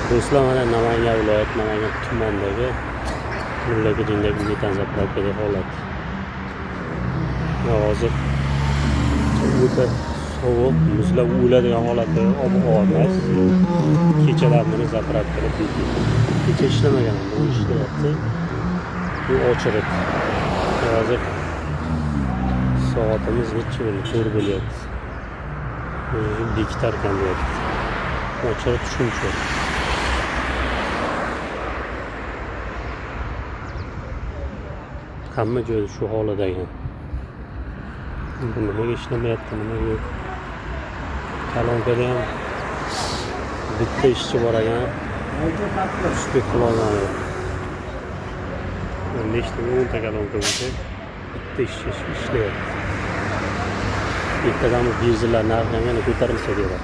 Do'stlar, mana Namangan viloyati Namangan tumanidagi Mullagiringdagi metan zapravkadagi holat. Hozir o'ta sovuq, muzlab o'ladigan holatda ob-havo emas. Kechalar buni zapravkada kecha ishlamagan, bu ishlayapti. Bu ochiq. Hozir soatimiz necha bo'ldi? 4 bo'lyapti. Bekitarkan deyapti. Ochiq tushuncha. Hamma joyda shu holat ekan. Bu nimaga ishlamayapti, nima yo'q. Kalonkada ham bitta ishchi bor ekan. Uspek qilolmadi. Nechta 10 ta kalonka bo'lsa, bitta ishchi ishlayapti. Ertadan bu benzinlar narxi yana ko'tarilsa kerak.